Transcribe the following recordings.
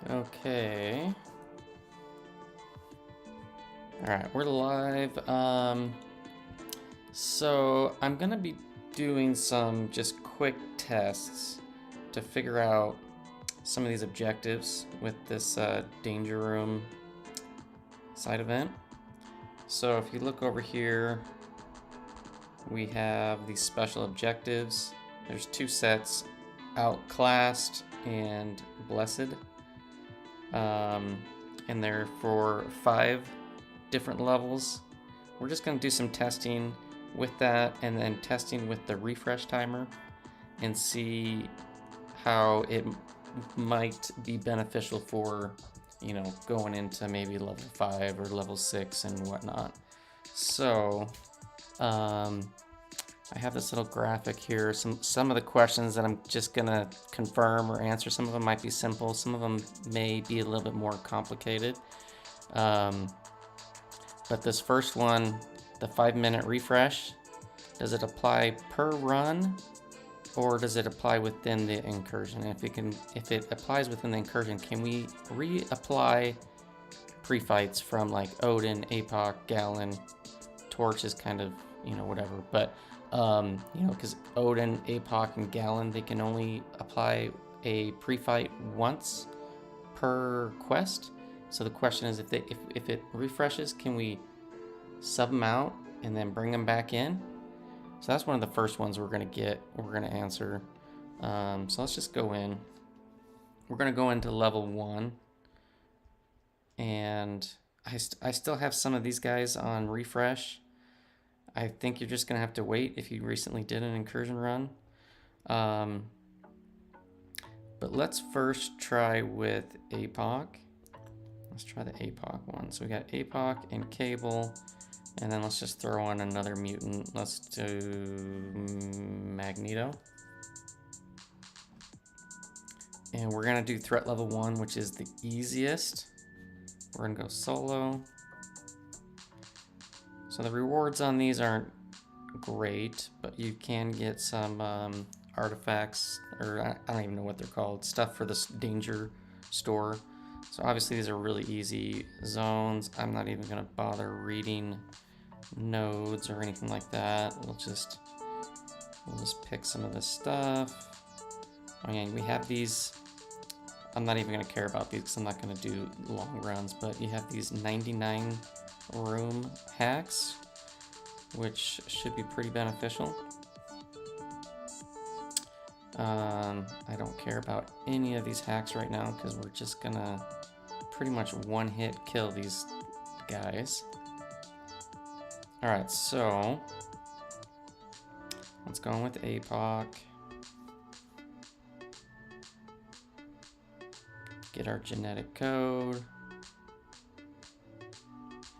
Okay. All right, we're live. So I'm gonna be doing some just quick tests to figure out some of these objectives with this danger room side event. So if you look over here, we have these special objectives. There's two sets, Outclassed and Blessed. And they're for 5 different levels. We're just going to do some testing with that and then testing with the refresh timer and see how it might be beneficial for, you know, going into maybe level 5 or level 6 and whatnot. So I have this little graphic here, some of the questions that I'm just gonna confirm or answer. Some of them might be simple, some of them may be a little bit more complicated. But this first one, the 5-minute refresh, does it apply per run or does it apply within the incursion? And if it applies within the incursion, can we reapply pre-fights from like Odin, APOC, Galen? Torch is kind of, you know, whatever, but you know, because Odin, APOC, and Galen, they can only apply a pre-fight once per quest. So the question is, if it refreshes, can we sub them out and then bring them back in? So that's one of the first ones we're gonna answer. So let's just go in. We're gonna go into level 1, and I still have some of these guys on refresh. I think you're just gonna have to wait if you recently did an incursion run. But let's first try with APOC. Let's try the APOC one. So we got APOC and Cable, and then let's just throw on another mutant. Let's do Magneto. And we're gonna do threat level 1, which is the easiest. We're gonna go solo. So the rewards on these aren't great, but you can get some artifacts, or I don't even know what they're called, stuff for this danger store. So obviously these are really easy zones. I'm not even gonna bother reading nodes or anything like that. We'll just pick some of this stuff. Oh yeah, we have these. I'm not even gonna care about these because I'm not gonna do long runs, but you have these 99 room hacks, which should be pretty beneficial. I don't care about any of these hacks right now because we're just gonna pretty much one-hit kill these guys. Alright, so let's go in with APOC. Get our genetic code.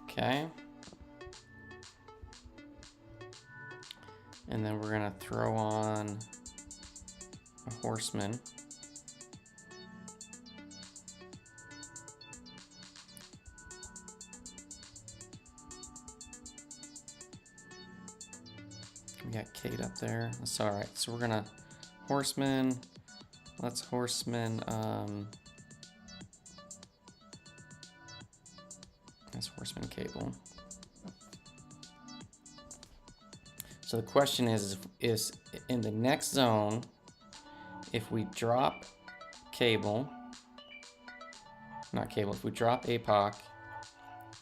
Okay. And then we're gonna throw on a horseman. We got Kate up there. That's all right. So we're gonna horseman. Let's horseman. That's horseman Cable. So the question is in the next zone, if we drop Cable, not Cable, if we drop APOC,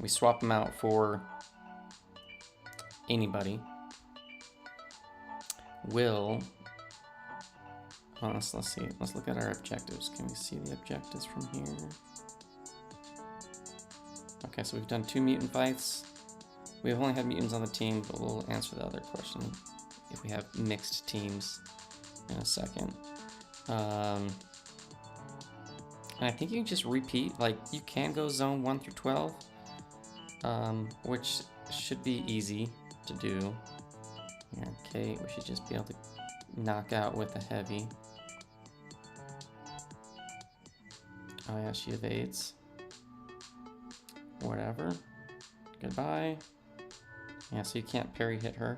we swap them out for anybody, let's see, let's look at our objectives. Can we see the objectives from here? Okay, so we've done 2 mutant fights. We've only had mutants on the team, but we'll answer the other question if we have mixed teams in a second. And I think you can just repeat, like you can go zone 1 through 12, which should be easy to do. Okay, we should just be able to knock out with a heavy. Oh yeah, she evades. Whatever. Goodbye. Yeah, so you can't parry hit her.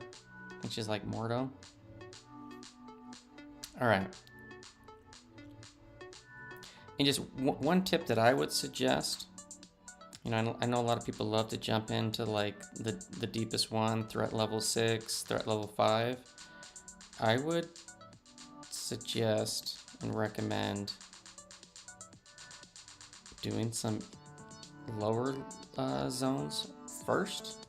I think she's like Mordo. Alright. And just one tip that I would suggest, you know, I know a lot of people love to jump into like the deepest one, threat level 6, threat level 5. I would suggest and recommend doing some lower zones first,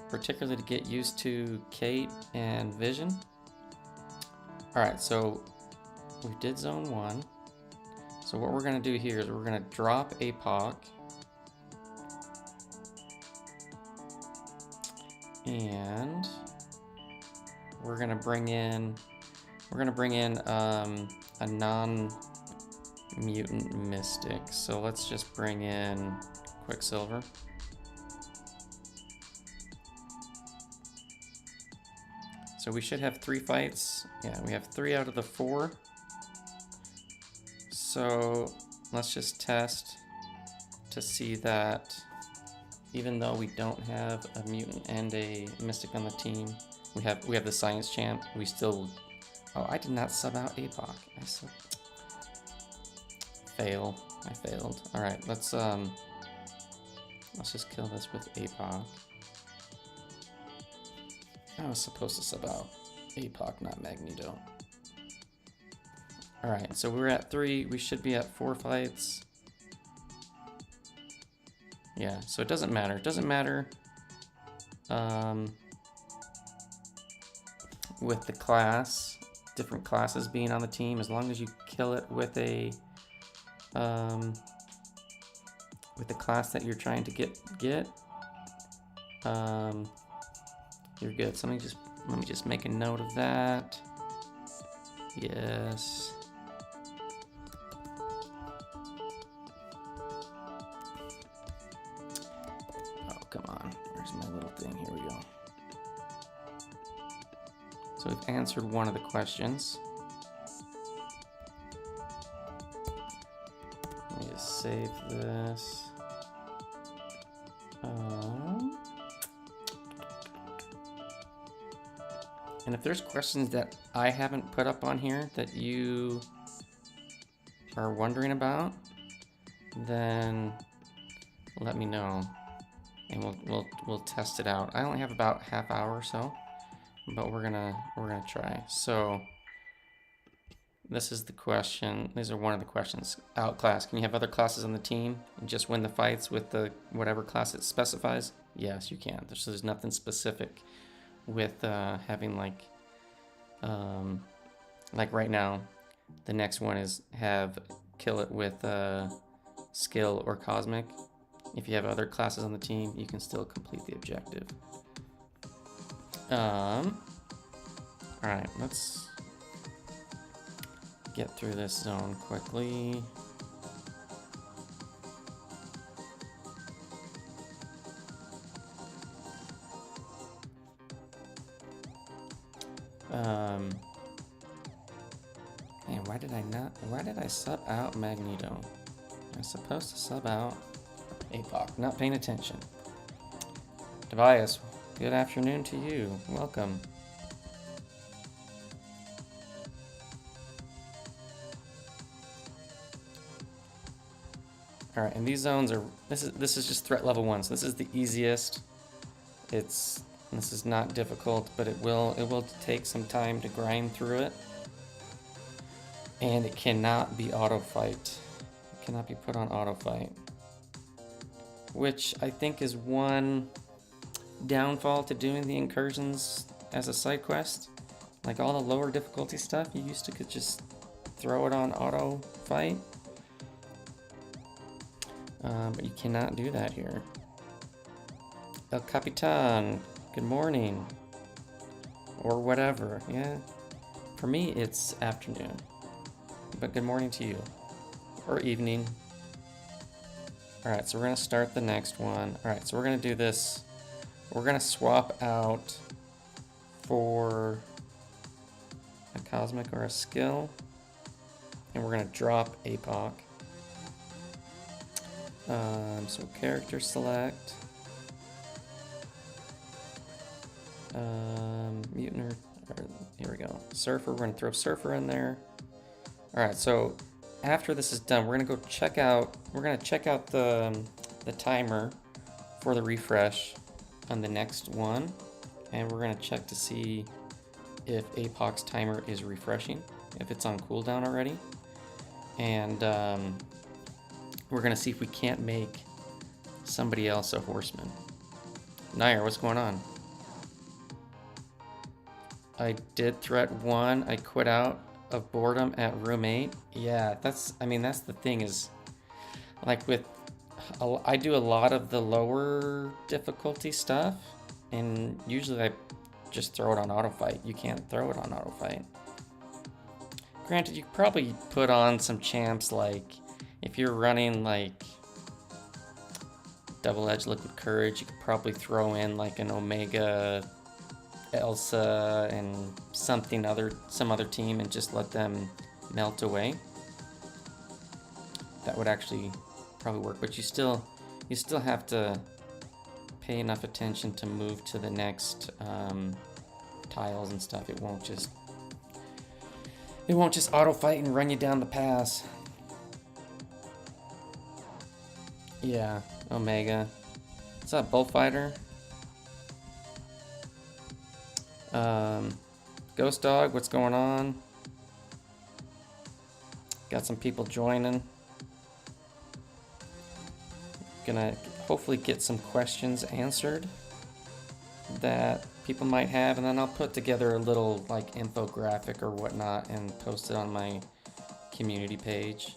particularly to get used to Kate and Vision. Alright, so we did zone 1. So what we're going to do here is we're going to drop APOC. And we're going to bring in a non-mutant mystic. So let's just bring in Quicksilver. So we should have 3 fights. Yeah, we have 3 out of the 4. So let's just test to see that even though we don't have a mutant and a mystic on the team, we have the science champ. We still. Oh, I did not sub out APOC. Fail. I failed. All right, let's just kill this with APOC. I was supposed to sub out APOC, not Magneto. All right, so we're at 3. We should be at 4 fights. Yeah, so it doesn't matter. It doesn't matter with the class, different classes being on the team, as long as you kill it with a with the class that you're trying to get. You're good. So let me just make a note of that. Yes. Oh, come on. Where's my little thing? Here we go. So we've answered one of the questions. Let me just save this. And if there's questions that I haven't put up on here that you are wondering about, then let me know, and we'll test it out. I only have about half hour or so, but we're gonna try. So this is the question. These are one of the questions. Outclass. Can you have other classes on the team and just win the fights with the whatever class it specifies? Yes, you can. There's nothing specific with having like right now, the next one is kill it with skill or cosmic. If you have other classes on the team, you can still complete the objective. All right, let's get through this zone quickly. Man, why did I sub out Magneto? I was supposed to sub out APOC, not paying attention. Tobias, good afternoon to you. Welcome. All right, and these zones are, this is just threat level 1, so this is the easiest. This is not difficult, but it will take some time to grind through it. And it cannot be auto fight. It cannot be put on auto fight. Which I think is one downfall to doing the incursions as a side quest. Like all the lower difficulty stuff, you used to could just throw it on auto fight. But you cannot do that here. El Capitan, good morning. Or whatever, yeah. For me, it's afternoon. But good morning to you. Or evening. Alright, so we're going to start the next one. Alright, so we're going to do this. We're going to swap out for a cosmic or a skill. And we're going to drop APOC. So character select. Mutant, or here we go. Surfer, we're going to throw Surfer in there. Alright, so after this is done, we're gonna go check out. We're gonna check out the timer for the refresh on the next one, and we're gonna check to see if APOC's timer is refreshing, if it's on cooldown already, and we're gonna see if we can't make somebody else a horseman. Nair, what's going on? I did threat 1. I quit out of boredom at room 8. Yeah, that's the thing is, like I do a lot of the lower difficulty stuff, and usually I just throw it on auto fight. You can't throw it on auto fight. Granted, you could probably put on some champs, like if you're running like double-edged liquid courage, you could probably throw in like an Omega Elsa and some other team and just let them melt away. That would actually probably work, but you still have to pay enough attention to move to the next tiles and stuff. It won't just auto fight and run you down the pass. Yeah, Omega. What's up, Bullfighter? Ghost Dog, what's going on? Got some people joining. Gonna hopefully get some questions answered that people might have, and then I'll put together a little like infographic or whatnot and post it on my community page.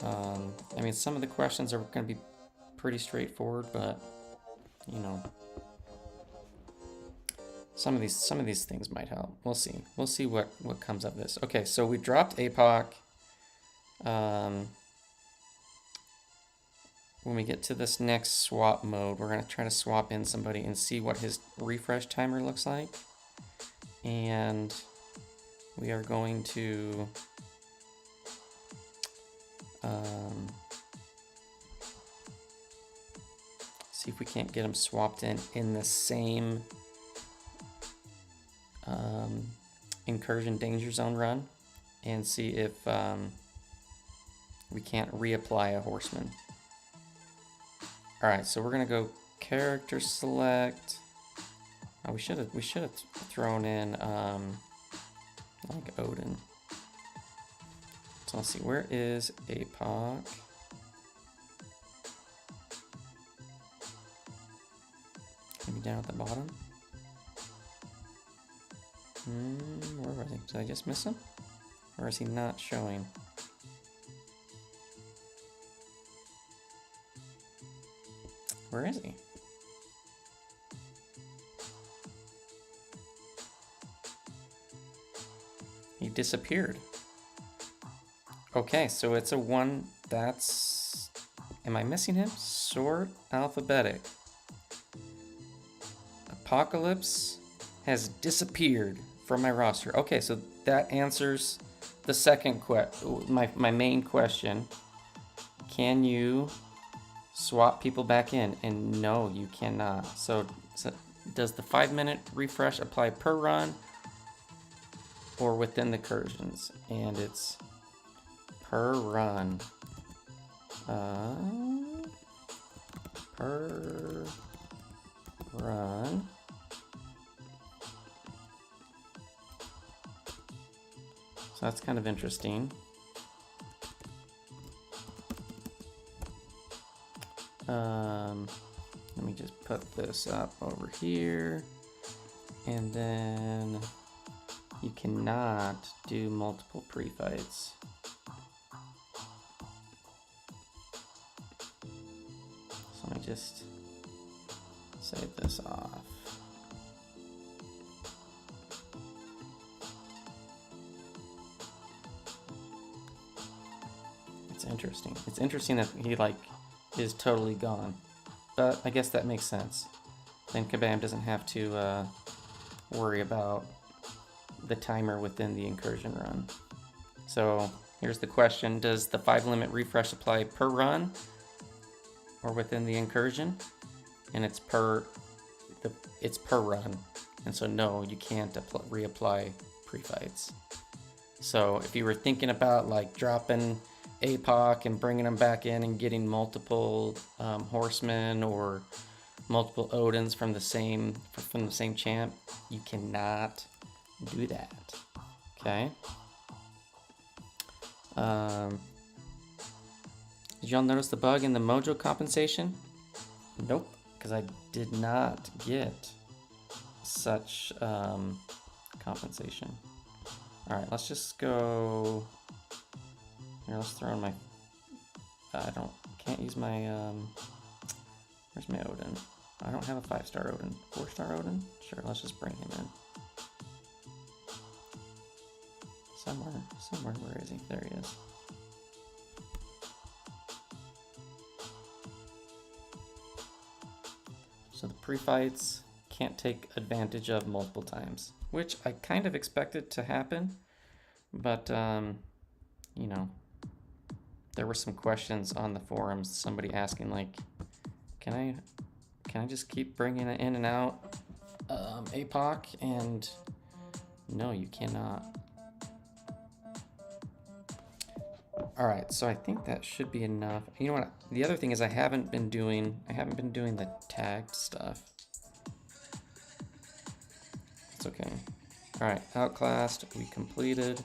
I mean, some of the questions are going to be pretty straightforward, but you know, some of these things might help. We'll see. We'll see what comes of this. Okay, so we dropped APOC. When we get to this next swap mode, we're going to try to swap in somebody and see what his refresh timer looks like. And we are going to see if we can't get him swapped in the same Incursion Danger Zone run, and see if we can't reapply a horseman. Alright, so we're gonna go character select. Oh, we should have thrown in like Odin. So let's see, where is APOC? Maybe down at the bottom. Where was he? Did I just miss him? Or is he not showing? Where is he? He disappeared. Okay, so it's a one. That's... Am I missing him? Sort alphabetic. Apocalypse has disappeared from my roster. Okay, so that answers the second my main question. Can you swap people back in? And no, you cannot. So does the 5-minute refresh apply per run or within the incursions? And it's per run. Per run. So that's kind of interesting. Let me just put this up over here, and then you cannot do multiple pre-fights. So let me just save this off. It's interesting. It's interesting that he is totally gone, but I guess that makes sense. Then Kabam doesn't have to worry about the timer within the incursion run. So here's the question: does the 5-limit refresh apply per run or within the incursion? And it's per run, and so no, you can't reapply pre-fights. So if you were thinking about like dropping APOC and bringing them back in and getting multiple horsemen or multiple Odins from the same champ, you cannot do that. Okay. Did y'all notice the bug in the mojo compensation? Nope, because I did not get such compensation. All right, let's just go here. Let's throw in my. Can't use my. Where's my Odin? I don't have a 5-star Odin. 4-star Odin? Sure, let's just bring him in. Somewhere. Where is he? There he is. So the pre-fights can't take advantage of multiple times, which I kind of expected to happen, but you know, there were some questions on the forums, somebody asking like, can I just keep bringing it in and out APOC? And no, you cannot. All right, so I think that should be enough. You know what? The other thing is I haven't been doing the tagged stuff. It's okay. All right, outclassed, we completed.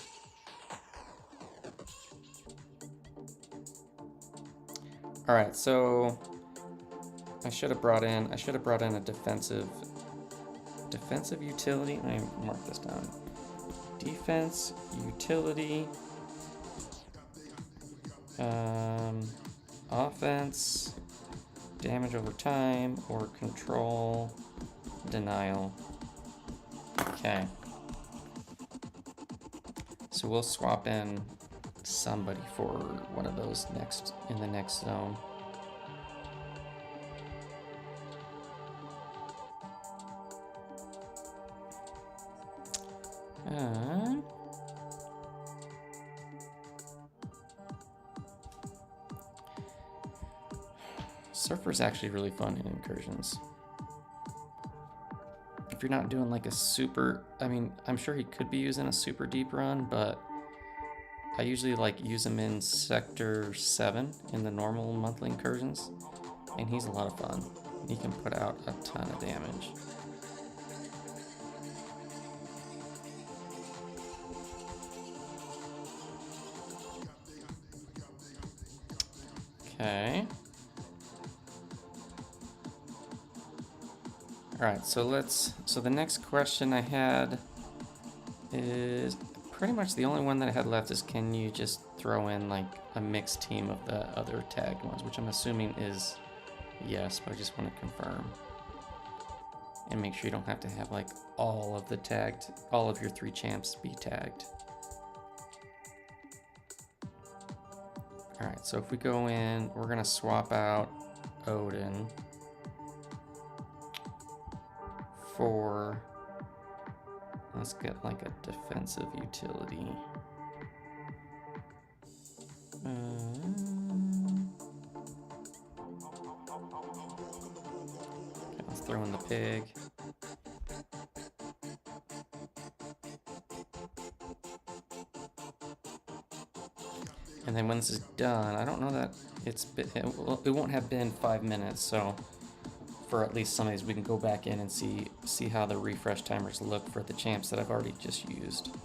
All right, so I should have brought in a defensive utility. I mark this down. Defense utility. Offense, damage over time, or control denial. Okay. So we'll swap in somebody for one of those in the next zone. Surfer's actually really fun in Incursions. If you're not doing like a super, I mean, I'm sure he could be using a super deep run, but I usually like use him in Sector 7 in the normal monthly Incursions, and he's a lot of fun. He can put out a ton of damage. Okay. All right, so the next question I had is pretty much the only one that I had left is, can you just throw in like a mixed team of the other tagged ones, which I'm assuming is yes, but I just want to confirm and make sure you don't have to have like all of your 3 champs be tagged. All right, so if we go in, we're gonna swap out Odin for, let's get like a defensive utility. Okay, let's throw in the pig. And then when this is done, I don't know that it won't have been 5 minutes, so for at least some of these we can go back in and see how the refresh timers look for the champs that I've already just used.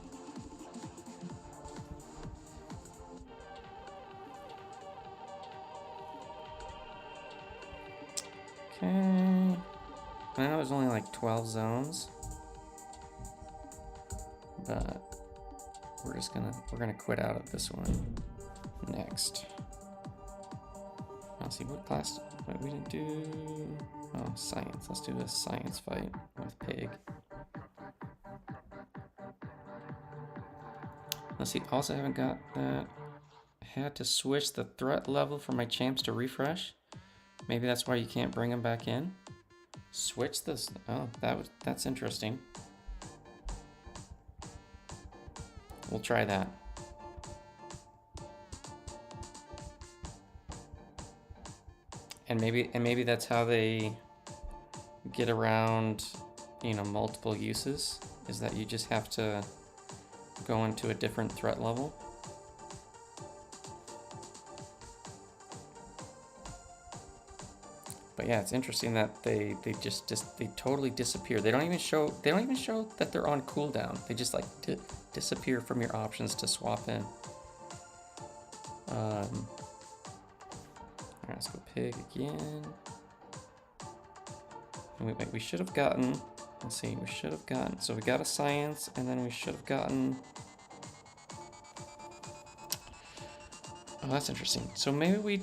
Okay, I know there's only like 12 zones, but we're gonna quit out of this one next. Let's see what class. Wait, we didn't do. Oh, science. Let's do a science fight with pig. Let's see. Also, haven't got that. Had to switch the threat level for my champs to refresh. Maybe that's why you can't bring them back in. Switch this. Oh, that's interesting. We'll try that. And maybe that's how they get around, you know, multiple uses, is that you just have to go into a different threat level. But yeah, it's interesting that they totally disappear. They don't even show that they're on cooldown. They just like disappear from your options to swap in. Alright, let's go pig again. And we should have gotten, let's see, we should have gotten, so we got a science, and then we should have gotten, oh, that's interesting. So maybe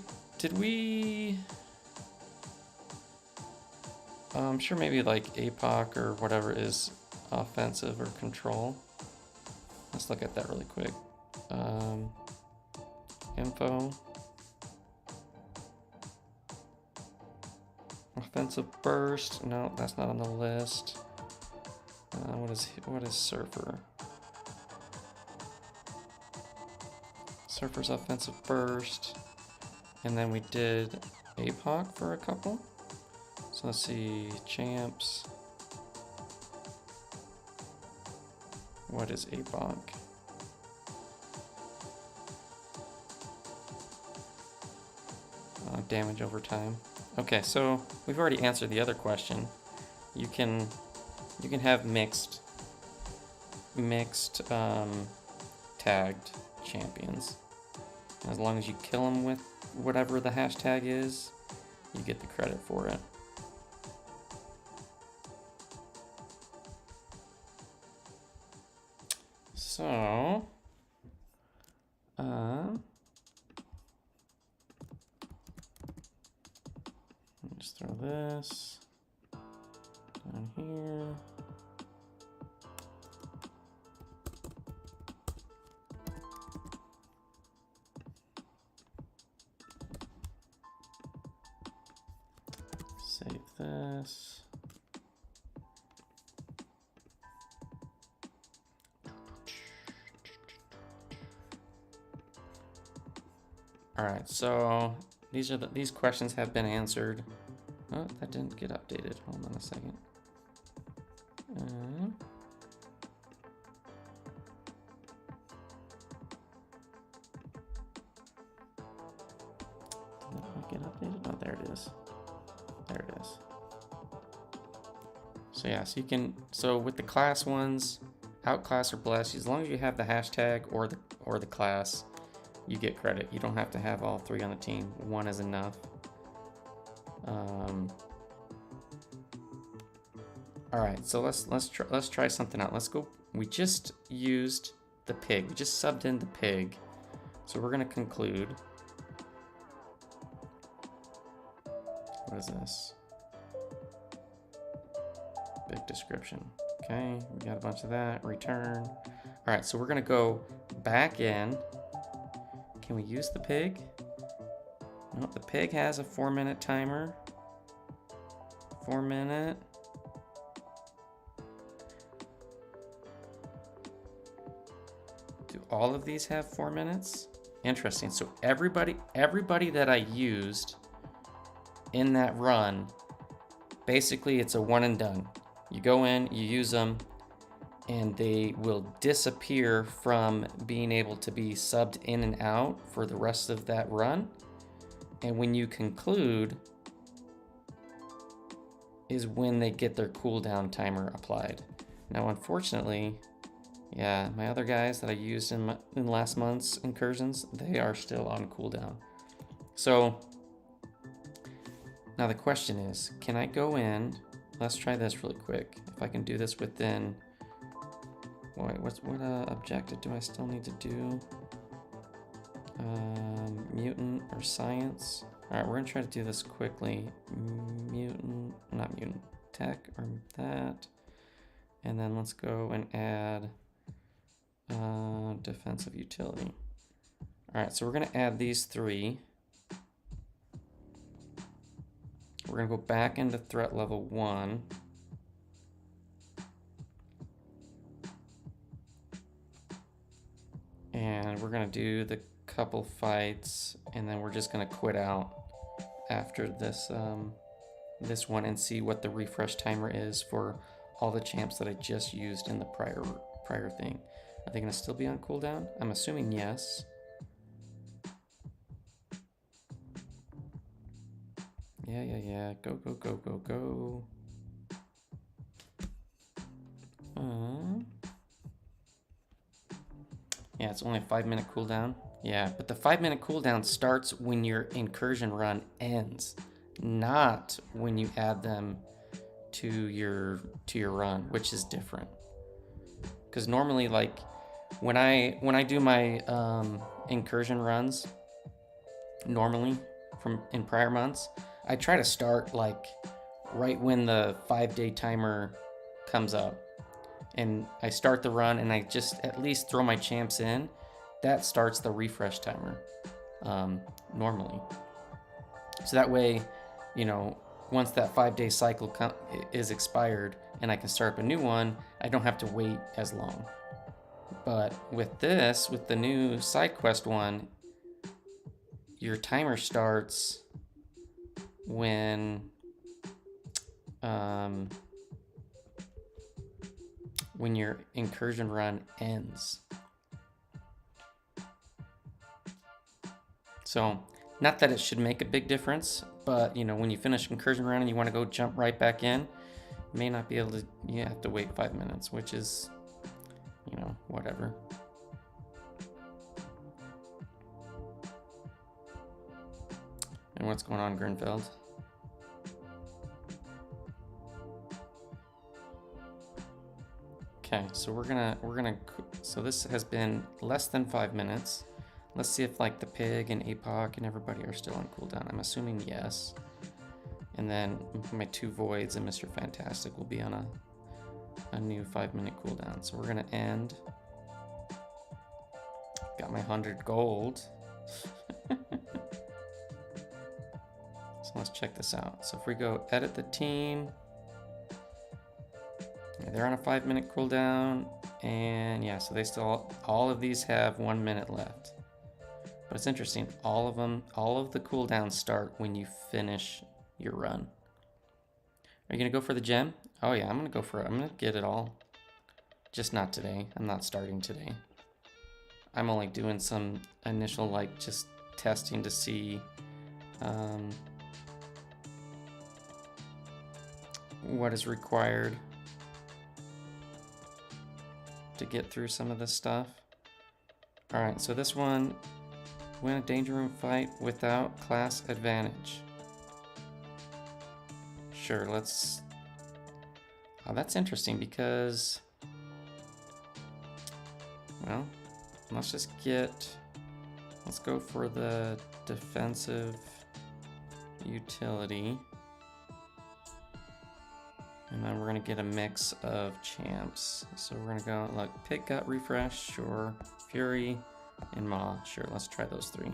I'm sure maybe like APOC or whatever is offensive or control. Let's look at that really quick. Info. Offensive burst. No, that's not on the list. What is Surfer? Surfer's offensive burst. And then we did APOC for a couple. So let's see, champs. What is APOC? Damage over time. Okay, so we've already answered the other question. You can have mixed tagged champions. As long as you kill them with whatever the hashtag is, you get the credit for it. So, just throw this down here. Save this. All right, so these questions have been answered. Oh, that didn't get updated. Hold on a second. Did that get updated? Oh, there it is. There it is. So yeah, so you can, so with the class ones, outclass or bless, as long as you have the hashtag or the class, you get credit. You don't have to have all three on the team. One is enough. All right, so let's try something out. Let's go. We just used the pig. We just subbed in the pig. So we're gonna conclude. What is this? Big description. Okay, we got a bunch of that. Return. All right, so we're gonna go back in. Can we use the pig? No, the pig has a 4-minute timer. 4-minute. Do all of these have 4 minutes? Interesting. So everybody that I used in that run, basically it's a one and done. You go in, you use them, and they will disappear from being able to be subbed in and out for the rest of that run. And when you conclude is when they get their cooldown timer applied. Now, unfortunately, yeah, my other guys that I used in last month's incursions, they are still on cooldown. So now the question is, can I go in? Let's try this really quick. If I can do this within, wait, what objective do I still need to do? Mutant or science? All right, we're gonna try to do this quickly. Mutant, not mutant, tech or that. And then let's go and add defensive utility. All right, so we're gonna add these three. We're gonna go back into threat level 1. And we're gonna do the couple fights, and then we're just gonna quit out after this this one and see what the refresh timer is for all the champs that I just used in the prior thing. Are they going to still be on cooldown? I'm assuming yes. Yeah. Go. Yeah, it's only a 5-minute cooldown. Yeah, but the 5-minute cooldown starts when your incursion run ends, not when you add them to your run, which is different. Because normally, like when I do my incursion runs, normally from in prior months, I try to start like right when the 5-day timer comes up, and I start the run, and I just at least throw my champs in. That starts the refresh timer normally. So that way, you know, once that 5-day cycle is expired and I can start up a new one, I don't have to wait as long. But with this, with the new side quest one, your timer starts when your incursion run ends. So, not that it should make a big difference, but you know, when you finish incursion run and you want to go jump right back in, you may not be able to. You have to wait 5 minutes, which is, you know, whatever. And what's going on, Grinfeld? Okay, so we're gonna. So this has been less than 5 minutes. Let's see if like the pig and APOC and everybody are still on cooldown. I'm assuming yes. And then my 2 voids and Mr. Fantastic will be on a new 5-minute cooldown. So we're gonna end. Got my 100 gold. So let's check this out. So if we go edit the team, yeah, they're on a 5-minute cooldown, and yeah, so they still, all of these have 1 minute left. But it's interesting, all of the cooldowns start when you finish your run. Are you gonna go for the gem? Oh yeah, I'm gonna go for it. I'm gonna get it all. Just not today. I'm not starting today. I'm only doing some initial, like, just testing to see what is required to get through some of this stuff. Alright, so this one, win a danger room fight without class advantage. Sure, let's... Oh, that's interesting because... Well, let's just get... Let's go for the defensive utility. And then we're going to get a mix of champs. So we're going to go, look, Pit Gut Refresh, sure. Fury and Maw, sure. Let's try those 3.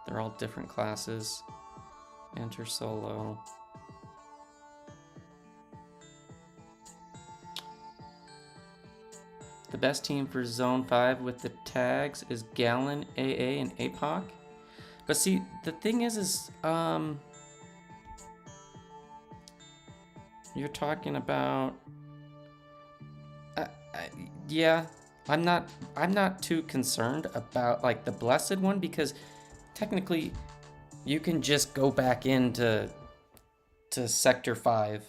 They're all different classes. Enter solo. The best team for Zone 5 with the tags is Gallon, AA, and APOC. But see, the thing is you're talking about, yeah, I'm not too concerned about like the blessed one, because technically you can just go back into Sector 5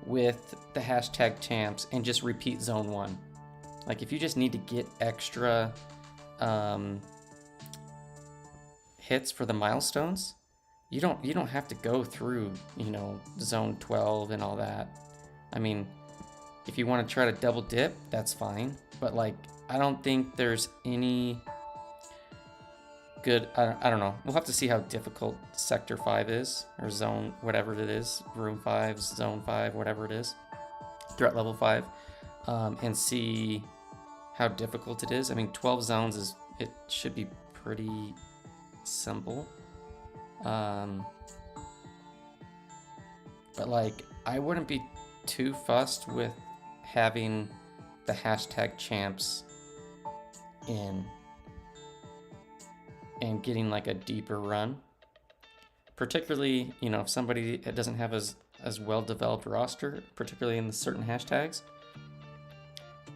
with the hashtag champs and just repeat Zone 1. Like if you just need to get extra hits for the milestones, you don't have to go through, you know, Zone 12 and all that. I mean, if you want to try to double dip, that's fine. But like, I don't think there's any good, I don't know. We'll have to see how difficult Sector 5 is, or Zone, whatever it is, Room 5, Zone 5, whatever it is, threat level 5, and see how difficult it is. I mean, 12 zones it should be pretty simple. But like, I wouldn't be too fussed with having the hashtag champs in and getting like a deeper run, particularly, you know, if somebody doesn't have as well developed roster, particularly in the certain hashtags.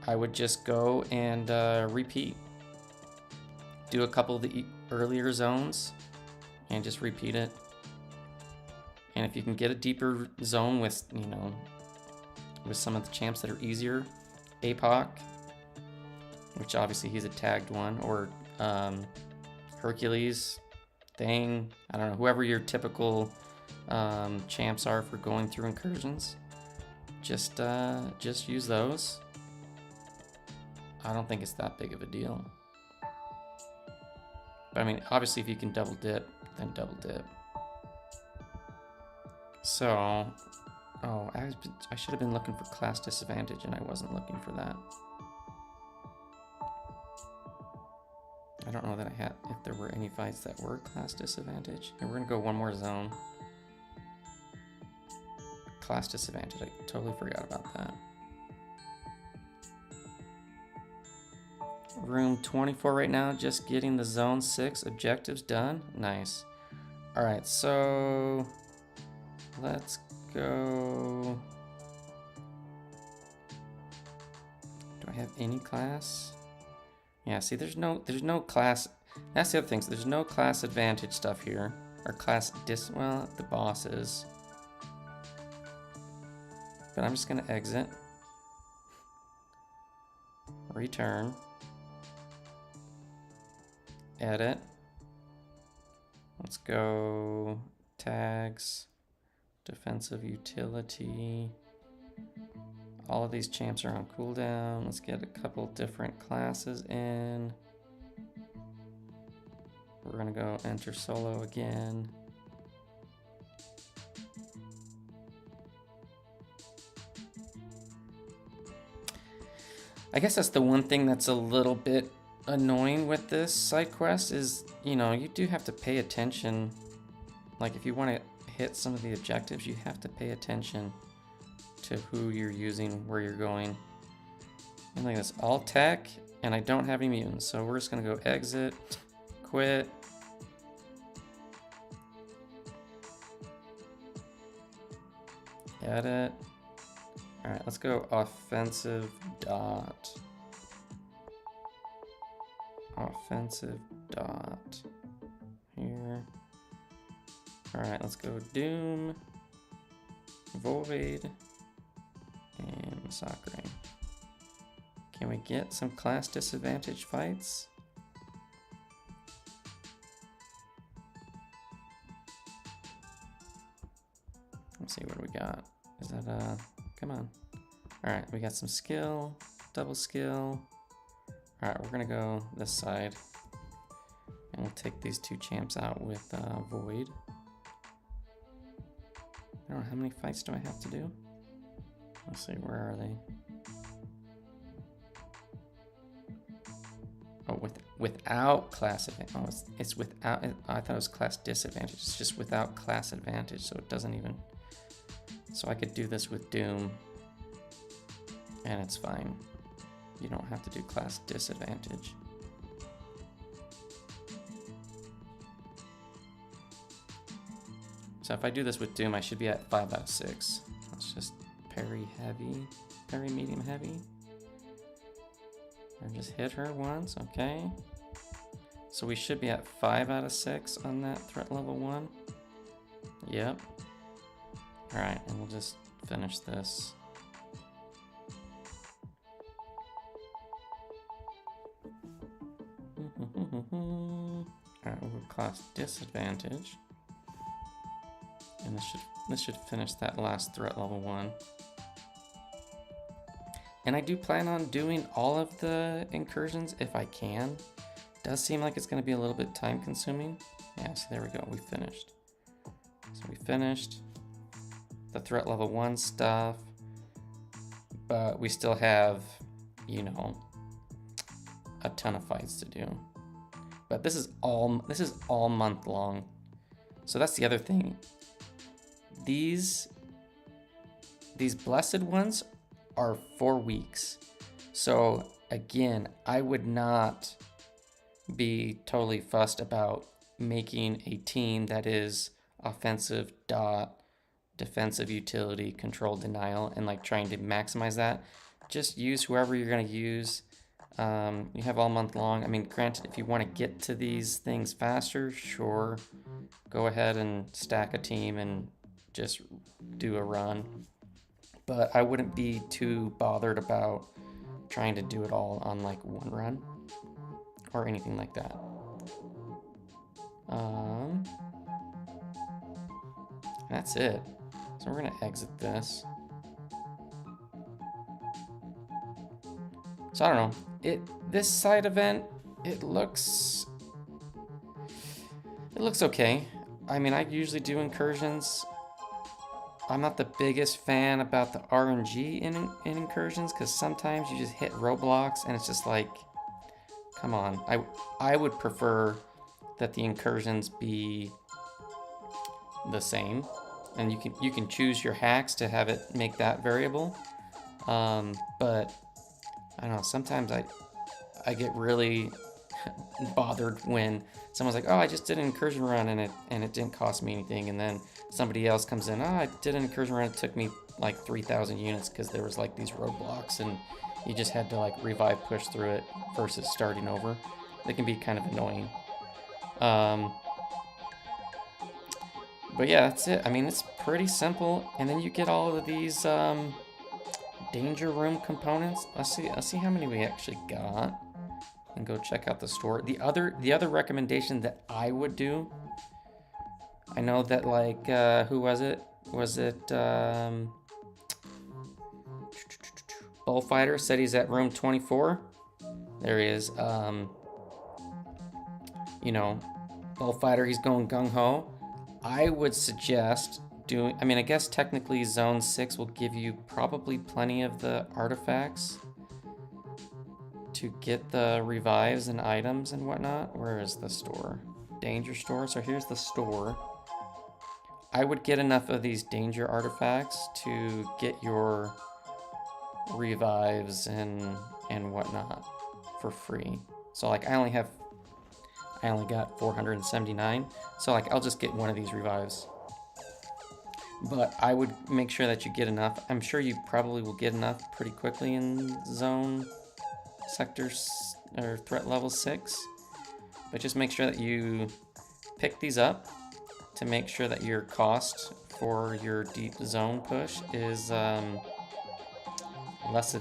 I would just go and repeat. Do a couple of the earlier zones and just repeat it. And if you can get a deeper zone with, you know, with some of the champs that are easier, APOC, which obviously he's a tagged one, or Hercules, Thing, I don't know, whoever your typical champs are for going through incursions, just use those. I don't think it's that big of a deal. But I mean, obviously if you can double dip, then double dip. So, oh, I should have been looking for class disadvantage and I wasn't looking for that. I don't know that I had, if there were any fights that were class disadvantage. And we're gonna go one more zone. Class disadvantage, I totally forgot about that. Room 24 right now, just getting the zone 6 objectives done. Nice. All right, so let's go. Do I have any class? Yeah, see, there's no class. That's the other thing. So there's no class advantage stuff here, or class well, the bosses. But I'm just gonna exit, return, edit. Let's go tags, defensive utility. All of these champs are on cooldown. Let's get a couple different classes in. We're gonna go enter solo again. I guess that's the one thing that's a little bit annoying with this side quest is, you know, you do have to pay attention. Like if you want to hit some of the objectives, you have to pay attention to who you're using, where you're going. And like this, all tech, and I don't have any mutants, so we're just gonna go exit, quit. Edit. All right, let's go offensive dot. Offensive dot here. All right, let's go Doom, Void, and MCOC. Can we get some class disadvantage fights? Let's see what we got. Is that come on. All right, we got some skill, double skill. All right, we're gonna go this side and we'll take these two champs out with Void. I don't know, how many fights do I have to do? Let's see, where are they? Oh, without class advantage. Oh, it's without, I thought it was class disadvantage. It's just without class advantage, so it doesn't even, so I could do this with Doom and it's fine. You don't have to do class disadvantage. So if I do this with Doom, I should be at 5 out of 6. Let's just parry heavy, parry medium heavy. And just hit her once, okay. So we should be at 5 out of 6 on that threat level 1. Yep. All right, and we'll just finish this. Alright, we'll go class disadvantage. And this should finish that last threat level 1. And I do plan on doing all of the incursions if I can. Does seem like it's going to be a little bit time consuming. Yeah, so there we go, we finished. So we finished the threat level 1 stuff, but we still have, you know, a ton of fights to do. But this is all month long. So that's the other thing. These blessed ones are 4 weeks. So again, I would not be totally fussed about making a team that is offensive dot, defensive utility, control denial, and like trying to maximize that. just use whoever you're going to use. You have all month long. I mean, granted, if you want to get to these things faster, sure, go ahead and stack a team and just do a run. But I wouldn't be too bothered about trying to do it all on like one run or anything like that. That's it. So we're gonna exit this. So I don't know. This side event, it looks okay. I mean, I usually do incursions. I'm not the biggest fan about the RNG in incursions because sometimes you just hit roadblocks and it's just like, come on. I would prefer that the incursions be the same, and you can choose your hacks to have it make that variable. But I don't know. Sometimes I get really bothered when someone's like, "Oh, I just did an incursion run and it didn't cost me anything," and then somebody else comes in, "Oh, I did an incursion run. It took me like 3,000 units because there was like these roadblocks and you just had to like revive push through it versus starting over." They can be kind of annoying. But yeah, that's it. I mean, it's pretty simple, and then you get all of these danger room components. Let's see how many we actually got, and go check out the store. The other recommendation that I would do, I know that like who was it? Was it Bullfighter said he's at room 24. There he is. You know, Bullfighter, he's going gung-ho. I would suggest doing, I mean, I guess technically zone 6 will give you probably plenty of the artifacts to get the revives and items and whatnot. Where is the store? Danger store. So here's the store. I would get enough of these danger artifacts to get your revives and whatnot for free. So like I only got 479. So like I'll just get one of these revives. But I would make sure that you get enough. I'm sure you probably will get enough pretty quickly in zone sectors or threat level 6. But just make sure that you pick these up to make sure that your cost for your deep zone push is less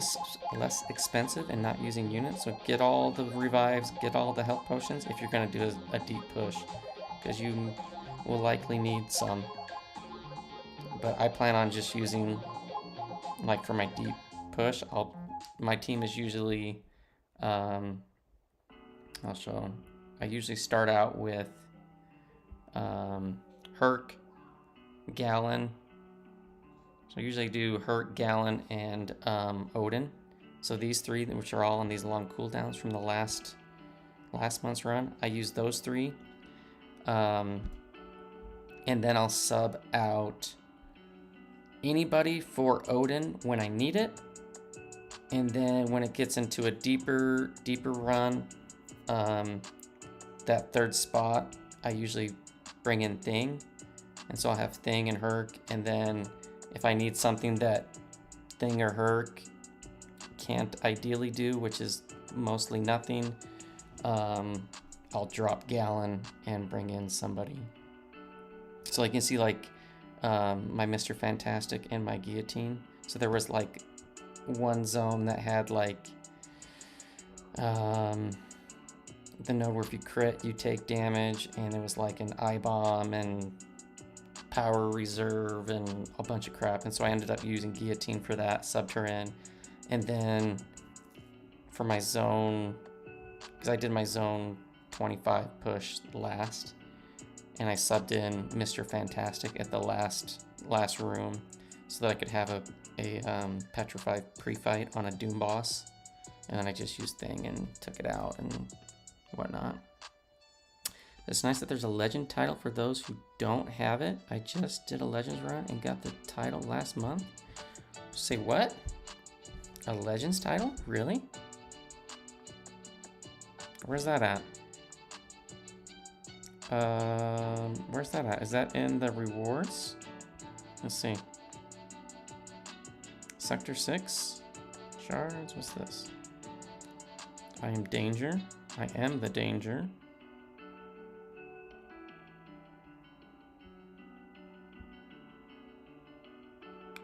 expensive and not using units. So get all the revives, get all the health potions if you're going to do a deep push, because you will likely need some. But I plan on just using, like for my deep push, my team is usually, I'll show, I usually start out with Herc, Gallon. So I usually do Herc, Gallon, and Odin. So these three, which are all on these long cooldowns from the last month's run, I use those three. And then I'll sub out anybody for Odin when I need it. And then when it gets into a deeper run, that third spot, I usually bring in Thing. And so I'll have Thing and Herc, and then if I need something that Thing or Herc can't ideally do, which is mostly nothing, I'll drop Gallon and bring in somebody. So you can see like my Mr. Fantastic and my Guillotine. So there was like one zone that had like the node where if you crit you take damage, and it was like an eye bomb and power reserve and a bunch of crap, and so I ended up using Guillotine for that, subbed her in. And then for my zone, because I did my zone 25 push last, and I subbed in Mr. Fantastic at the last room so that I could have a Petrified pre-fight on a Doom boss, and then I just used Thing and took it out and whatnot. It's nice that there's a legend title for those who don't have it. I just did a legends run and got the title last month. Say what? A legends title? Really? Where's that at? Where's that at? Is that in the rewards? Let's see. Sector 6? Shards, what's this? I am danger. I am the danger.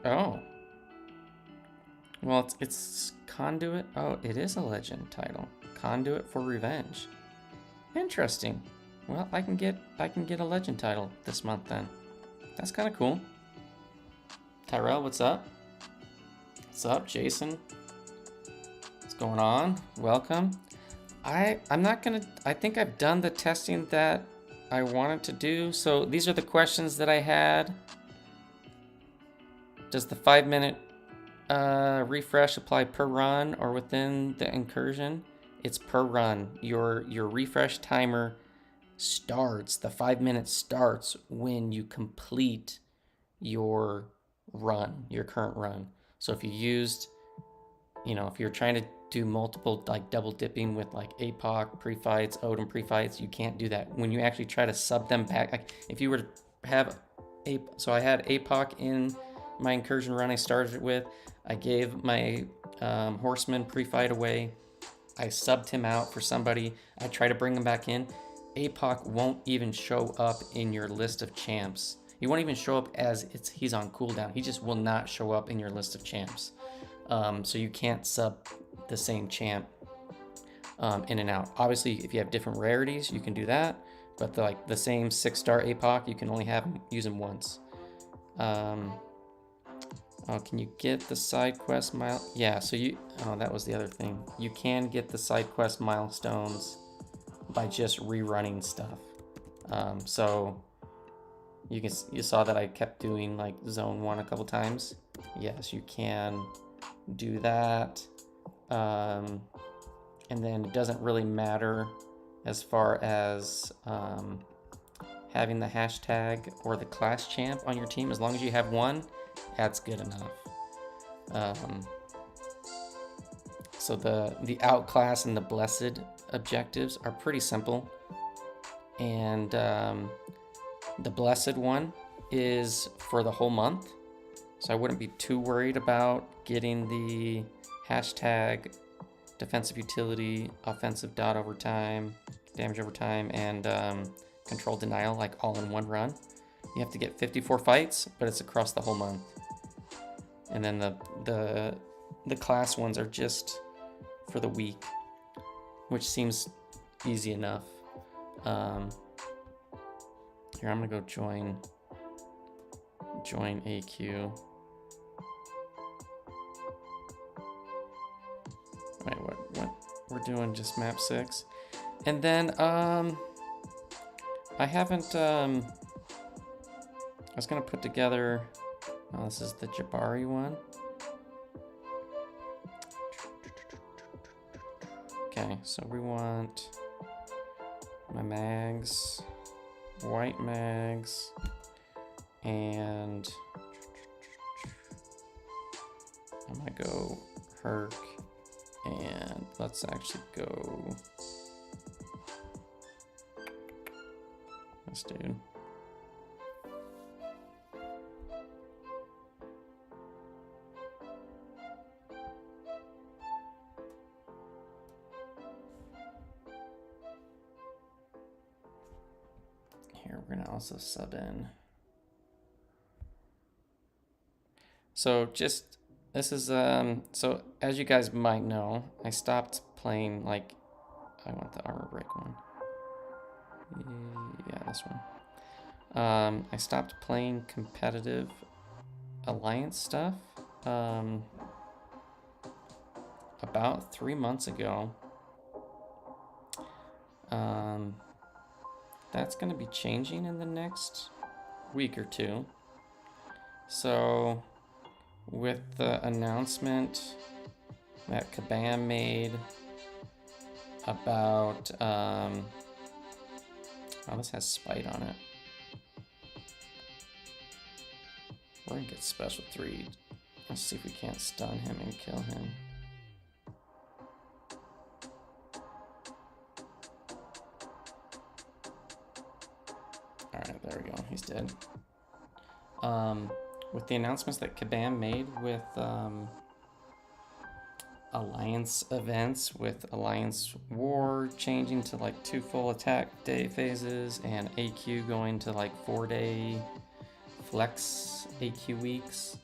Oh. Well, it's Conduit. Oh, it is a legend title. Conduit for Revenge. Interesting. Well, I can get a legend title this month then. That's kind of cool. Tyrell, what's up? What's up, Jason? What's going on? Welcome. I'm not gonna. I think I've done the testing that I wanted to do. So these are the questions that I had. Does the 5-minute refresh apply per run or within the incursion? It's per run. Your refresh timer starts. The 5 minutes starts when you complete your run, your current run. So if you used, if you're trying to do multiple, like double dipping with like APOC pre-fights, Odin pre-fights, you can't do that. When you actually try to sub them back, like if you were to have so I had APOC in my incursion run I started it with. I gave my horseman pre-fight away. I subbed him out for somebody. I try to bring him back in. APOC won't even show up in your list of champs. He won't even show up as he's on cooldown. He just will not show up in your list of champs. So you can't sub the same champ in and out. Obviously, if you have different rarities, you can do that. But the same 6-star APOC, you can only use him once. Oh, can you get the side quest mile? Yeah, so that was the other thing. You can get the side quest milestones by just rerunning stuff. So you saw that I kept doing like zone 1 a couple times. Yes, you can do that. And then it doesn't really matter as far as having the hashtag or the class champ on your team. As long as you have one, that's good enough. So the outclass and the blessed objectives are pretty simple. And the blessed one is for the whole month. So I wouldn't be too worried about getting the hashtag defensive utility, offensive dot over time, damage over time, and control denial like all in one run. You have to get 54 fights, but it's across the whole month. And then the class ones are just for the week, which seems easy enough. Here, I'm gonna go join AQ. Wait, what? We're doing just map 6. And then, I haven't, I was gonna put together, oh, this is the Jabari one. Okay, so we want my mags, white mags, and I'm gonna go Herc, and let's actually go this dude. Here, we're gonna also sub in. So this is, so as you guys might know, I stopped playing, I want the armor break one. Yeah, this one. I stopped playing competitive alliance stuff, about 3 months ago. That's gonna be changing in the next week or two. So with the announcement that Kabam made about, oh, this has Spite on it. We're gonna get special 3. Let's see if we can't stun him and kill him. Alright, there we go. He's dead. With the announcements that Kabam made with alliance events with Alliance War changing to like 2 full attack day phases and AQ going to like 4-day flex AQ weeks.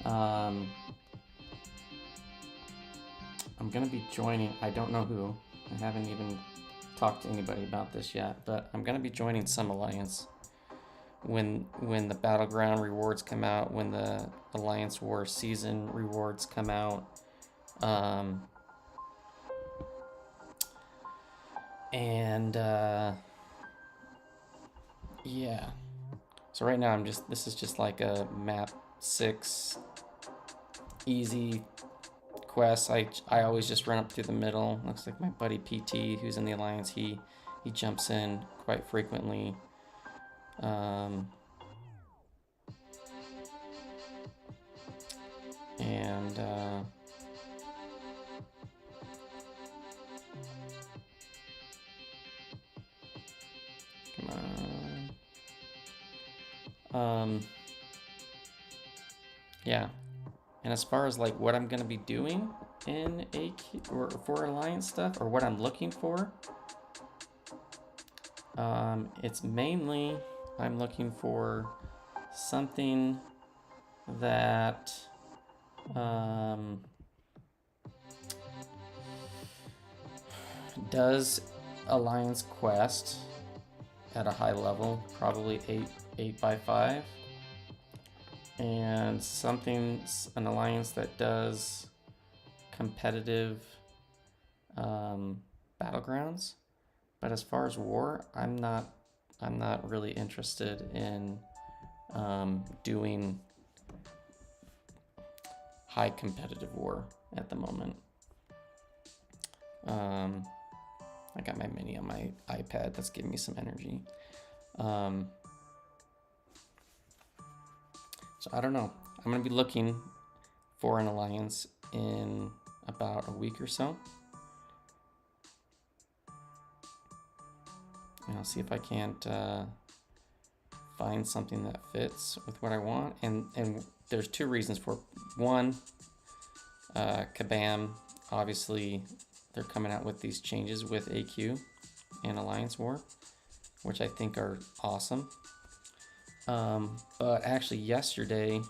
I'm gonna be joining, I don't know who, I haven't even talked to anybody about this yet, but I'm gonna be joining some alliance when the battleground rewards come out, when the Alliance War season rewards come out. Yeah. So right now this is just like a map 6 easy quest. I always just run up through the middle. Looks like my buddy PT, who's in the Alliance, he jumps in quite frequently. Come on. Yeah. And as far as like what I'm gonna be doing in AQ or for Alliance stuff, or what I'm looking for, it's mainly I'm looking for something that does Alliance quest at a high level, probably 8x5, and an alliance that does competitive battlegrounds. But as far as war, I'm not really interested in doing high competitive war at the moment. I got my mini on my iPad that's giving me some energy. So I don't know. I'm gonna be looking for an alliance in about a week or so. And I'll see if I can't find something that fits with what I want. And there's 2 reasons for it. One, Kabam, obviously they're coming out with these changes with AQ and Alliance War, which I think are awesome. But actually yesterday,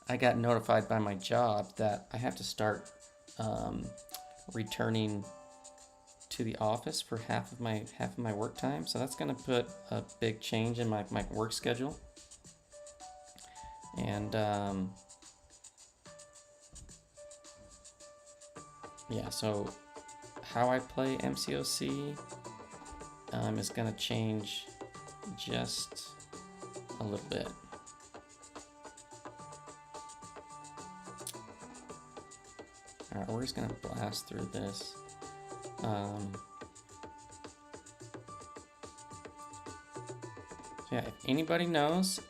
I got notified by my job that I have to start returning to the office for half of my work time. So that's gonna put a big change in my work schedule. And yeah, so how I play MCOC is gonna change just a little bit. All right, we're just gonna blast through this. So yeah, if anybody knows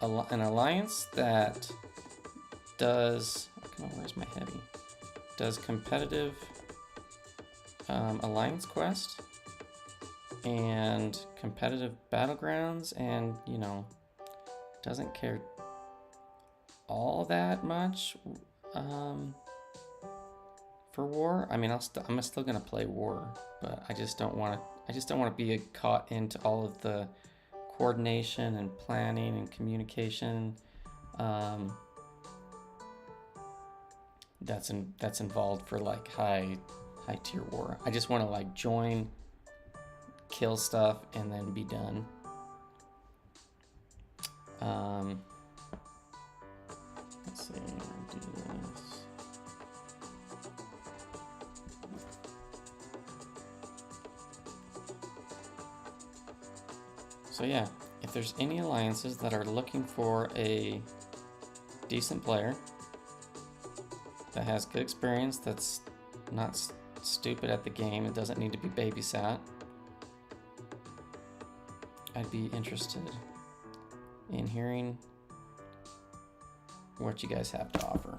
an alliance that does, come on, where's my heavy? Does competitive alliance quest and competitive battlegrounds, and you know, doesn't care all that much for war. I mean, I'm still gonna play war, but I just don't want to be caught into all of the coordination and planning and communication that's involved for like high tier war. I just want to like join, kill stuff, and then be done. Let's see, do this. So yeah, if there's any alliances that are looking for a decent player that has good experience, that's not stupid at the game, it doesn't need to be babysat, I'd be interested in hearing what you guys have to offer.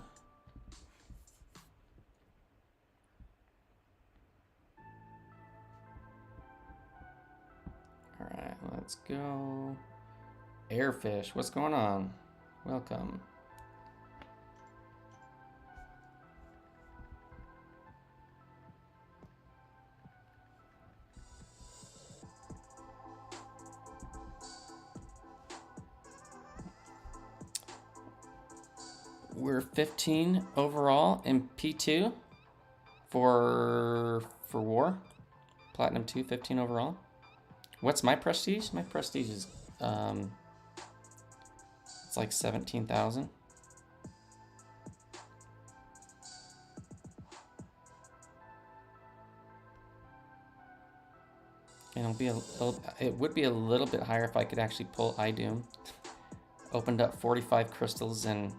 All right, let's go. Airfish, what's going on? Welcome. we're 15 overall in P2 for war. Platinum 2, 15 overall. What's my prestige? My prestige is it's like 17,000. And it would be a little bit higher if I could actually pull iDoom. Opened up 45 crystals and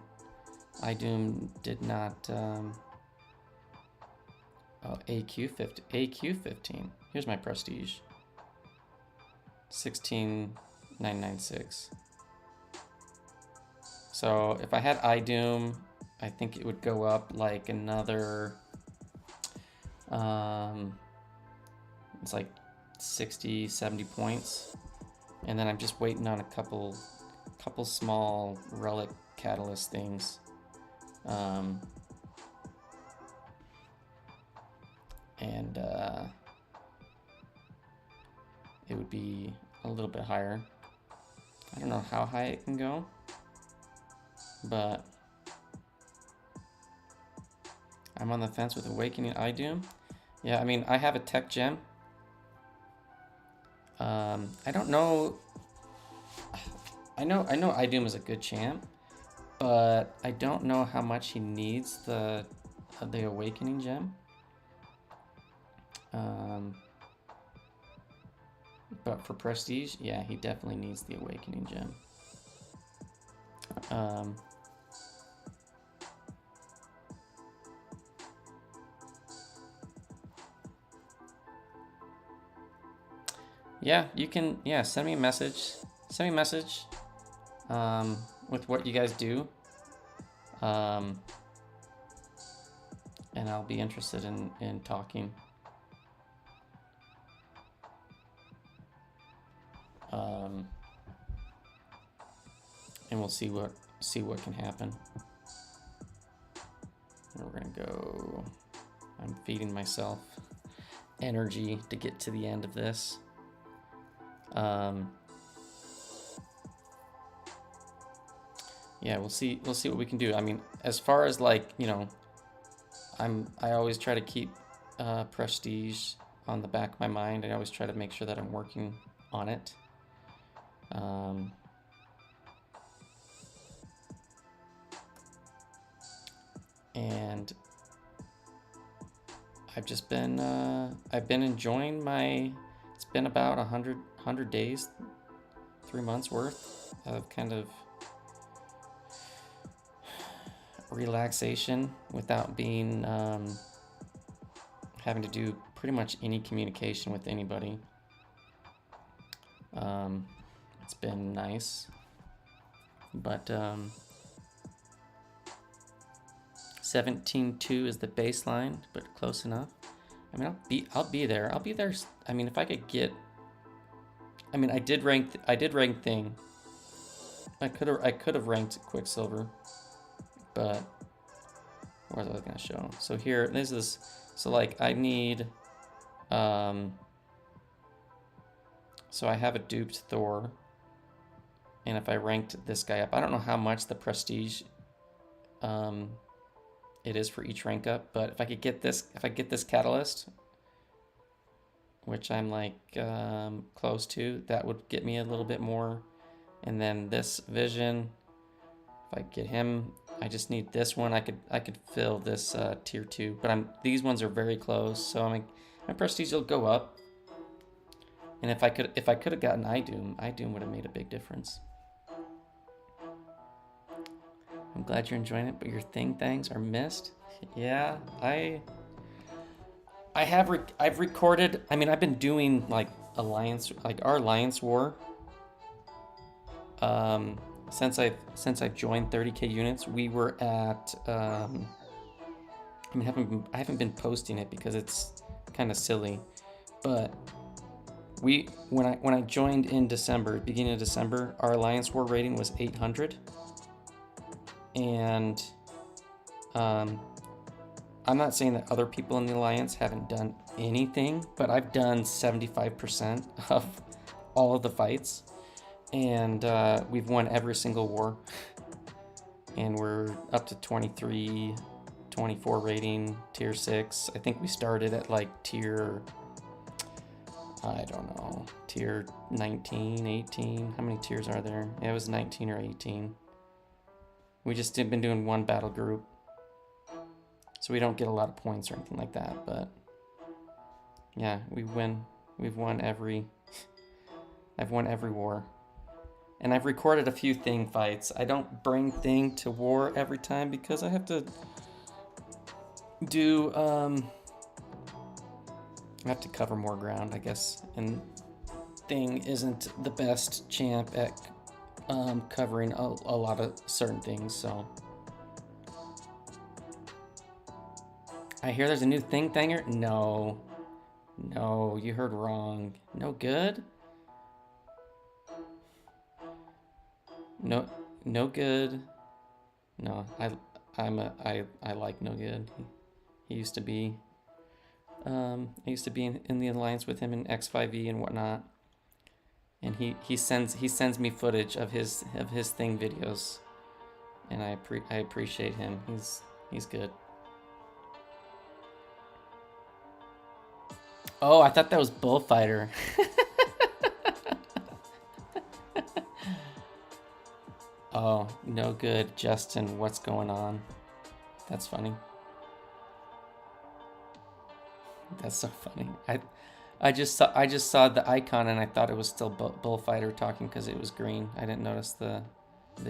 iDoom did not. Oh, AQ 15. Here's my prestige. 16,996. So if I had iDoom, I think it would go up like another. It's like 60, 70 points, and then I'm just waiting on a couple small relic catalyst things. And it would be a little bit higher. I don't know how high it can go, but I'm on the fence with Awakening iDoom. Yeah, I mean, I have a tech gem. I don't know. I know iDoom is a good champ, but I don't know how much he needs the Awakening gem. But for prestige, yeah, he definitely needs the Awakening gem. Yeah, you can, yeah, send me a message. Send me a message with what you guys do. And I'll be interested in talking. And we'll see what can happen. We're gonna go. I'm feeding myself energy to get to the end of this. Yeah, we'll see what we can do. I mean, as far as like, you know, I always try to keep prestige on the back of my mind. I always try to make sure that I'm working on it. And I've just been I've been enjoying it's been about 100 days, 3 months worth of kind of relaxation without being having to do pretty much any communication with anybody. It's been nice, but 17.2 is the baseline, but close enough. I mean, I'll be there. I mean, if I could get, I mean, I did rank thing. I could have ranked Quicksilver, but what was I gonna show? So here, this is, so like I need, so I have a duped Thor, and if I ranked this guy up, I don't know how much the prestige it is for each rank up, but if I get this catalyst, which I'm like close to, that would get me a little bit more. And then this vision, if I get him, I just need this one. I could fill this tier 2, but these ones are very close, so my prestige will go up. And if I could have gotten iDoom would have made a big difference. I'm glad you're enjoying it, but your things are missed. Yeah, I've recorded. I mean, I've been doing like our Alliance War. Since I've joined 30K units, we were at. I mean, I haven't been posting it because it's kind of silly, but when I joined in December, beginning of December, our Alliance War rating was 800. And I'm not saying that other people in the Alliance haven't done anything, but I've done 75% of all of the fights, and we've won every single war. and we're up to 23, 24 rating, tier 6. I think we started at like tier, I don't know, tier 19, 18. How many tiers are there? Yeah, it was 19 or 18. We just been doing one battle group, so we don't get a lot of points or anything like that, but yeah, we win. We've won every, I've won every war. And I've recorded a few Thing fights. I don't bring Thing to war every time because I have to do, I have to cover more ground, I guess. And Thing isn't the best champ at covering a lot of certain things, so. I hear there's a new Thanger? No. No, you heard wrong. No good? No, no good. No, I like No Good. He used to be. I used to be in the alliance with him in X5e and whatnot. And he sends me footage of his Thing videos, and I appreciate him. He's good. Oh, I thought that was Bullfighter. Oh, no good, Justin. What's going on? That's funny. That's so funny. I just saw the icon and I thought it was still Bullfighter talking because it was green. I didn't notice the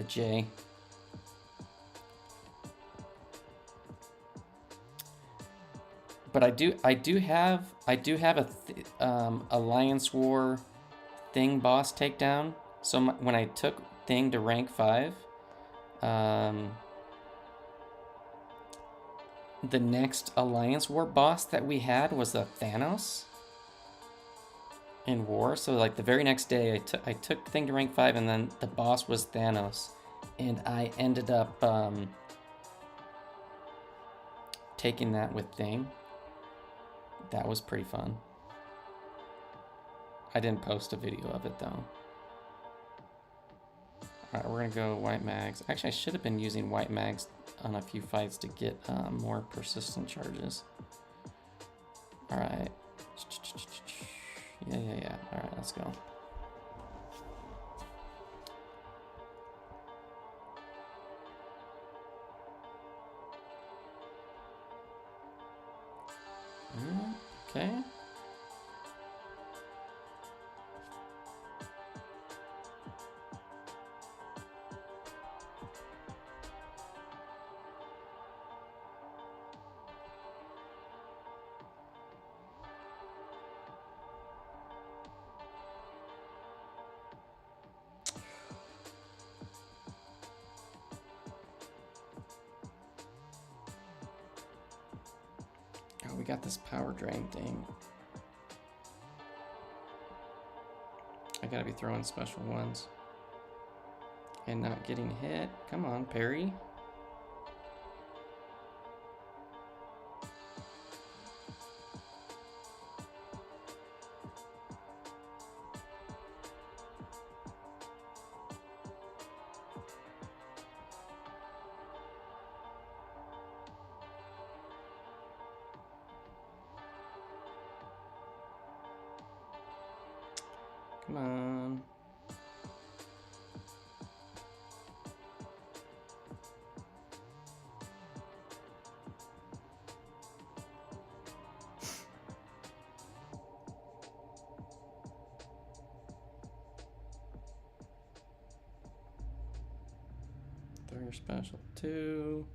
J. But I do have a Alliance War Thing boss takedown. So when I took Thing to rank 5, the next Alliance War boss that we had was a Thanos in War. So like the very next day, I took Thing to rank 5, and then the boss was Thanos, and I ended up taking that with Thing. That was pretty fun. I didn't post a video of it though. Alright, we're gonna go white mags. Actually, I should have been using white mags on a few fights to get more persistent charges. Alright. Yeah. Alright, let's go. Okay. Oh, we got this power drain thing. I gotta be throwing special ones and not getting hit. Come on, parry. Come on. Throw your special 2.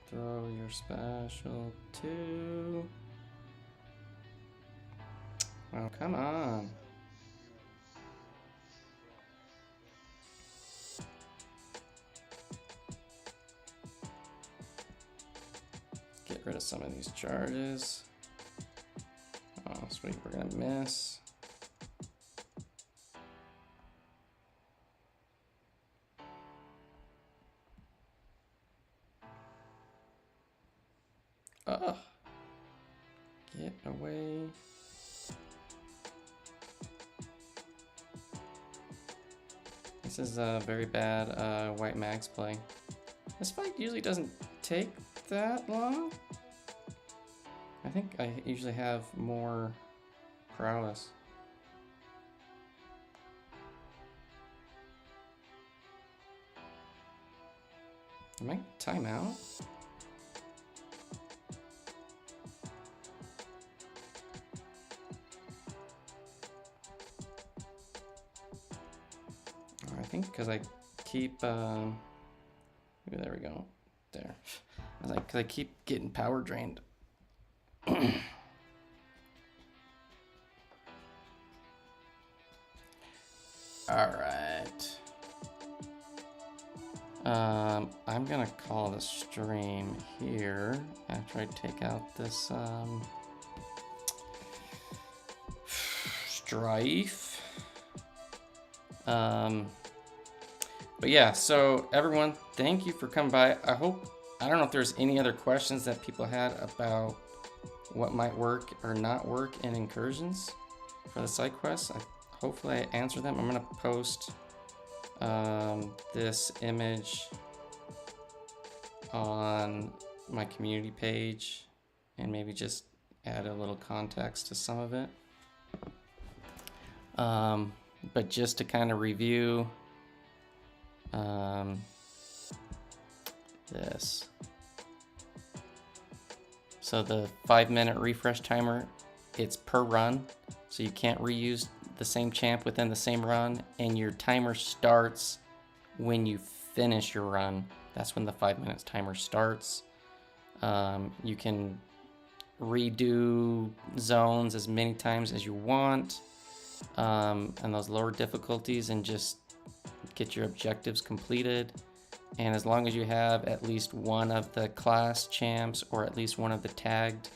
Throw your special 2. Oh, come on. Get rid of some of these charges. Oh, sweet, we're gonna miss. Ugh. Get away. This is a very bad white mags play. This fight usually doesn't take that long. I think I usually have more prowess. Am I timeout? I think because I keep, there we go, there. I was like, because I keep getting power drained. All right. I'm gonna call the stream here after I take out this strife. But yeah, so everyone, thank you for coming by. I don't know if there's any other questions that people had about what might work or not work in Incursions for the side quests. Hopefully I answered them. I'm gonna post this image on my community page and maybe just add a little context to some of it. But just to kind of review this. So the 5-minute refresh timer, it's per run. So you can't reuse the same champ within the same run, and your timer starts when you finish your run. That's when the 5 minutes timer starts. You can redo zones as many times as you want, and those lower difficulties, and just get your objectives completed. And as long as you have at least one of the class champs or at least one of the tagged,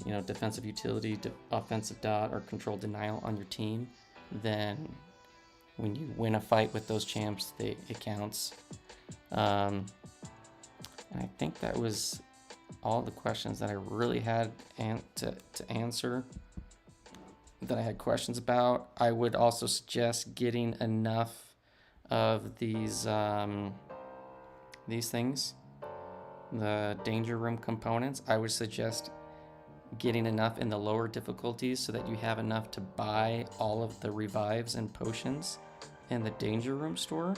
you know, defensive utility, offensive dot, or control denial on your team, then when you win a fight with those champs, it counts. And I think that was all the questions that I really had to answer, that I had questions about. I would also suggest getting enough of these things, the danger room components. I would suggest getting enough in the lower difficulties so that you have enough to buy all of the revives and potions in the danger room store.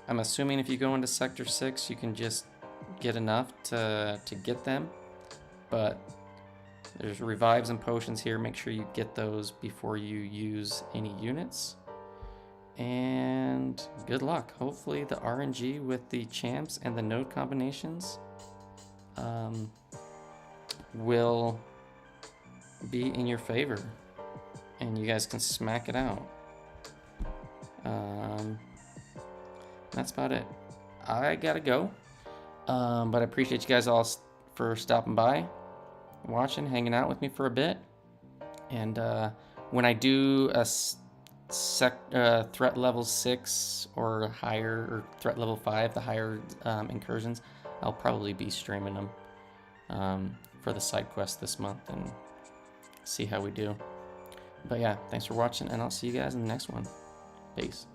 I'm assuming if you go into Sector 6, you can just get enough to get them, but there's revives and potions here. Make sure you get those before you use any units. And good luck. Hopefully the RNG with the champs and the node combinations will be in your favor, and you guys can smack it out. That's about it. I gotta go, but I appreciate you guys all for stopping by, watching, hanging out with me for a bit. And when I do a threat level 6 or higher, or threat level 5, the higher incursions, I'll probably be streaming them for the side quest this month and see how we do. But yeah, thanks for watching, and I'll see you guys in the next one. Peace.